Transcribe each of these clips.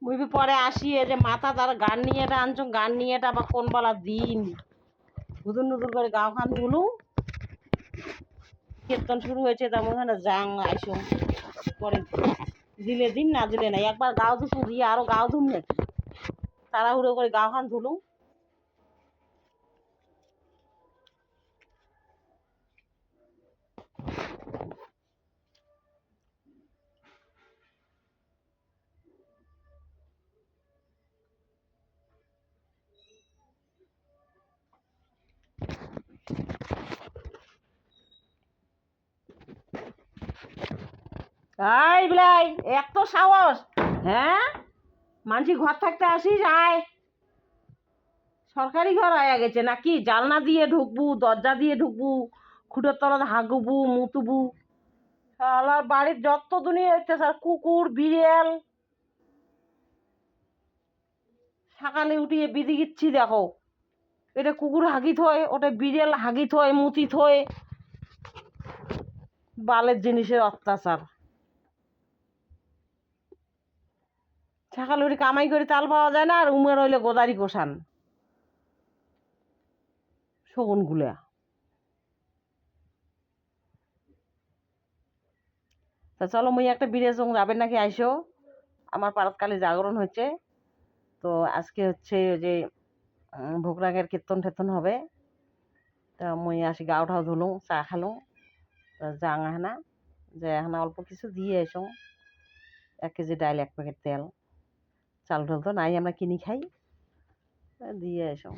মুই পরে আসি এই যে মাথা তার গান নিয়ে এটা আনছো গান নিয়ে এটা আবার কোন বেলা দিন হুদুর নুদুর করে গাও খান ধুলু কীর্তন শুরু হয়েছে তেমন হয় না জাং আইসো পরে দিলে দিন না দিলে না একবার গাও ধুসু দিয়ে আরো গাও ধুম নাকি তাড়াহুড়ো করে গাও খান ধুলু এই বিলাই এত সাহস হ্যাঁ মানসি ঘর থাকতে আসিস আয় সরকারি ঘর আয়া গেছে নাকি জালনা দিয়ে ঢুকবু দরজা দিয়ে ঢুকবু খুঁটের তলায় হাগুবু মুতুবু শালার বাড়ির যত দুনিয়া হচ্ছে স্যার কুকুর বিড়াল সকালে উঠিয়ে বিধি গিচ্ছি দেখো এটা কুকুর হাগিত হয় ওটা বিড়াল হাগিত হয় মুতিত হয় বালের জিনিসের অত্যাচার সকালে উঠে কামাই করে তাল পাওয়া যায় না আর উমের হইলে গোদারি কোষান শগুনগুলা তা চলো মুই একটা বিড়ে সঙ্গ যাবেন নাকি আইসো আমার পারাতকালে জাগরণ হচ্ছে তো আজকে হচ্ছে যে ভোগরাগের কীর্তন টেতন হবে তা মুই আসি গাও ঠাও ধুলুম চা খালুম তা যাং হানা যে হানা অল্প কিছু দিয়ে এসো 1 কেজি ডাল 1 প্যাকেট তেল চাল ডাল তো নাই আমরা কিনি খাই দিয়ে এসো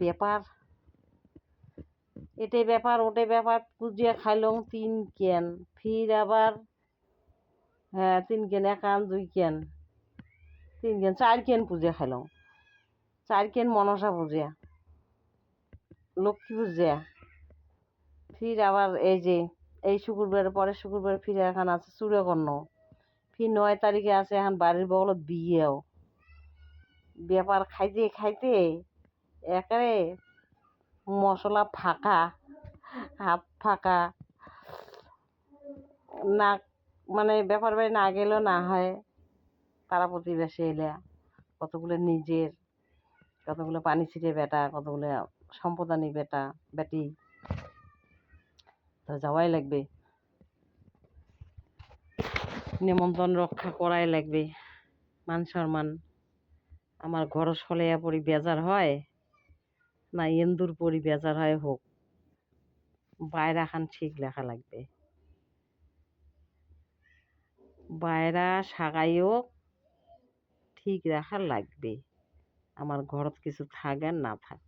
ব্যাপার এটাই ব্যাপার ওটাই ব্যাপার পুজিয়া খাইলুম 3 কেন ফির আবার হ্যাঁ 3 কেন 1 কেন 2 কেন 3 কেন 4 কেন পুজিয়া খাইলুম 4 কেন মনসা পুজিয়া লক্ষ্মী পুজিয়া ফির আবার এই যে এই শুক্রবার পরে শুক্রবার ফিরে এখন আছে চূড়াকর্ণ ফির 9 তারিখে আছে এখন বাড়ির বগলত বিয়েও ব্যাপার খাইতে খাইতে একেবারে মশলা ফাঁকা হাত ফাঁকা না মানে ব্যাপার বাড়ি না গেলেও না হয় পাড়া প্রতিবেশী এলে কতগুলো নিজের কতগুলো পানি ছিটে বেটা কতগুলো সম্পদানি বেটা বেটি তা যাওয়াই লাগবে নিমন্ত্রণ রক্ষা করাই লাগবে মান সম্মান আমার ঘর সলেয়া পরি বেজার হয় না এন্দুর পরি বেজার হয় হোক বাইরা খান ঠিক লেখা লাগবে বাইরা সাগাইও ঠিক রাখা লাগবে আমার ঘরত কিছু থাক আর না থাক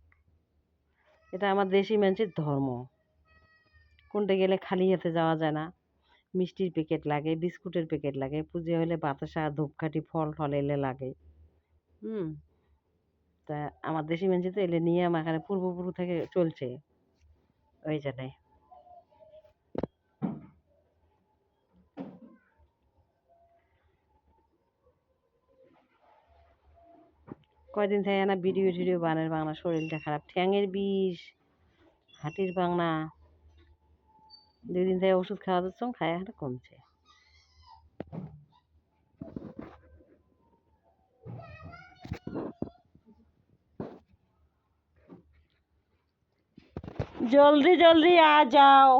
এটা আমার দেশি মানুষের ধর্ম কোনটা গেলে খালি হাতে যাওয়া যায় না মিষ্টির প্যাকেট লাগে বিস্কুটের প্যাকেট লাগে পুজো হলে বাতাসা ধূপকাঠি ফল টল এলে লাগে তা আমার দেশি মানুষ তো এলে নিয়ে আমার এখানে পূর্বপুরুষ থেকে চলছে ওই জন্যে কয়দিন থেকে না ভিডিও টিডিও বানের বাংলা শরীরটা খারাপ ঠ্যাঙের বিষ হাঁটির বাংলা 2 দিন থেকে ওষুধ খাওয়া যাচ্ছে খায় একটা কমছে জলদি জলদি আ যাও